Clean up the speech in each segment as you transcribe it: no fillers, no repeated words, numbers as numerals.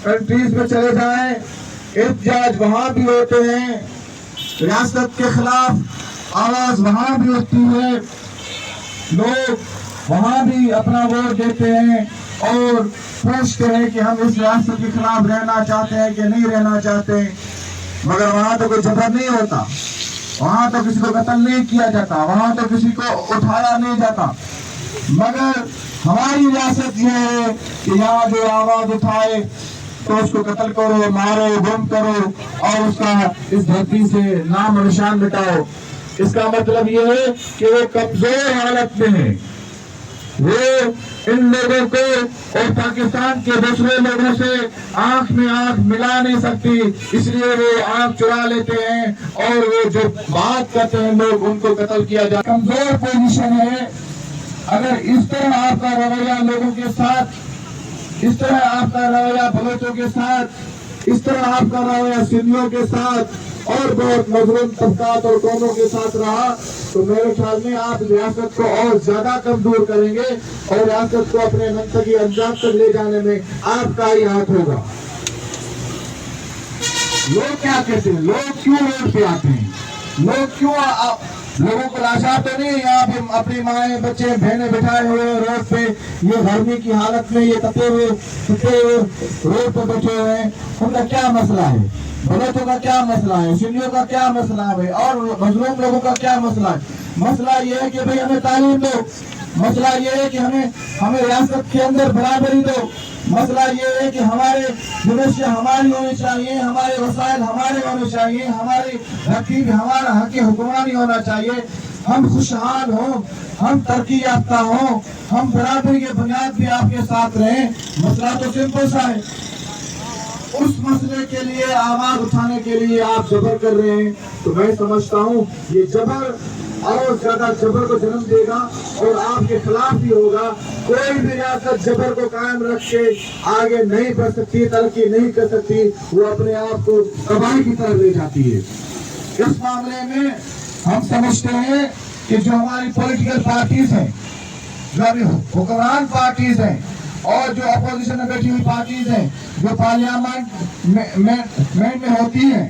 Countries میں چلے جائیں، احتجاج وہاں بھی ہوتے ہیں، ریاست کے خلاف آواز وہاں بھی ہوتی ہے، لوگ وہاں بھی اپنا ووٹ دیتے ہیں اور پوچھتے ہیں کہ ہم اس ریاست کے خلاف رہنا چاہتے ہیں کہ نہیں رہنا چاہتے، مگر وہاں تو کوئی جبر نہیں ہوتا، وہاں تو کسی کو قتل نہیں کیا جاتا، وہاں تو کسی کو اٹھایا نہیں جاتا، مگر ہماری ریاست یہ ہے کہ یہاں جو آواز اٹھائے تو اس کو قتل کرو، مارو، گم کرو اور اس کا اس دھرتی سے نام و نشان مٹاؤ۔ اس کا مطلب یہ ہے کہ وہ کمزور حالت میں ہے، وہ ان لوگوں کو اور پاکستان کے دوسرے لوگوں سے آنکھ میں آنکھ ملا نہیں سکتی، اس لیے وہ آنکھ چرا لیتے ہیں اور وہ جو بات کرتے ہیں لوگ ان کو قتل کیا جاتا ہے۔ کمزور پوزیشن ہے، اگر اس طرح آپ کا رویہ لوگوں کے ساتھ، اس طرح آپ کا رویہ بلوچوں کے ساتھ، اس طرح آپ کا رویہ سندھیوں کے ساتھ اور بہت مظلوم طبقات اور قوموں کے ساتھ رہا تو میرے خیال میں آپ ریاست کو اور زیادہ کمزور کریں گے اور ریاست کو اپنے منطقی انجام تک لے جانے میں آپ کا ہی ہاتھ ہوگا۔ لوگ کیا کہتے ہیں، لوگ کیوں روڈ پہ آتے ہیں، لوگ کیوں لوگوں کو لاشا تو نہیں یہاں پہ اپنی مائیں بچے بہنیں بٹھائے ہوئے روڈ پہ، یہ گرمی کی حالت میں یہ تپے ہوئے روڈ پہ بیٹھے ہوئے ہیں، ان کا کیا مسئلہ ہے؟ بلوچوں کا کیا مسئلہ ہے؟ سندھیوں کا کیا مسئلہ ہے اور مظلوم لوگوں کا کیا مسئلہ ہے؟ مسئلہ یہ ہے کہ بھئی ہمیں تعلیم دو، مسئلہ یہ ہے کہ ہمیں ریاست کے اندر برابری دو، مسئلہ یہ ہے کہ ہمارے یونیورسٹی ہماری ہونی چاہیے، ہمارے وسائل ہمارے ہونے چاہیے، ہماری ترقی ہمارا حق حکمرانی ہونا چاہیے، ہم خوشحال ہوں، ہم ترقی یافتہ ہوں، ہم برابری کے بنیاد بھی آپ کے ساتھ رہیں۔ مسئلہ تو سمپل سا ہے، اس مسئلے کے لیے آواز اٹھانے کے لیے آپ جبر کر رہے ہیں، تو میں سمجھتا ہوں یہ جبر اور زیادہ جبر کو جنم دے گا اور آپ کے خلاف بھی ہوگا۔ کوئی بھی ریاست جبر کو قائم رکھ کے آگے نہیں بڑھ سکتی، ترقی نہیں کر سکتی، وہ اپنے آپ کو تباہی کی طرف لے جاتی ہے۔ اس معاملے میں ہم سمجھتے ہیں کہ جو ہماری پولیٹیکل پارٹیز ہیں، جو ابھی حکمران پارٹیز ہیں اور جو اپوزیشن میں بیٹھی ہوئی پارٹیز ہیں، جو پارلیمنٹ میں ہوتی ہیں،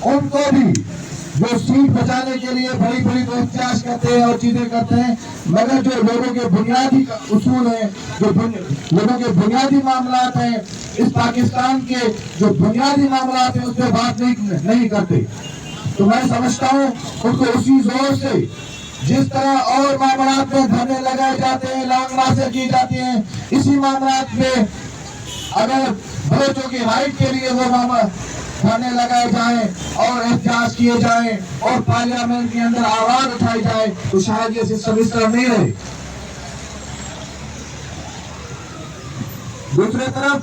ان کو بھی جو سیٹ بچانے کے لیے بڑی بڑی تو احتجاج کرتے ہیں اور چیزیں کرتے ہیں، مگر جو لوگوں کے بنیادی اصول ہیں، جو لوگوں کے بنیادی معاملات ہیں، اس پاکستان کے جو بنیادی معاملات ہیں اس پہ بات نہیں کرتے، تو میں سمجھتا ہوں ان کو اسی زور سے جس طرح اور معاملات میں دھرنے لگائے جاتے ہیں، لانگ مارچیں کی جاتی ہیں، اسی معاملات میں اگر بلوچوں کی رائٹ کے لیے وہ دھرنے لگائے جائیں اور احتجاج کیے جائیں اور پارلیمنٹ کے اندر آواز اٹھائی جائے تو شاید یہ سسٹم اس طرح نہیں رہے۔ دوسرے طرف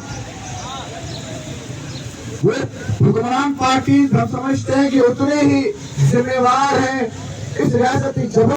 وہ حکمران پارٹیز ہم سمجھتے ہیں کہ اتنے ہی ذمہ وار ہیں اس ریاستی جبر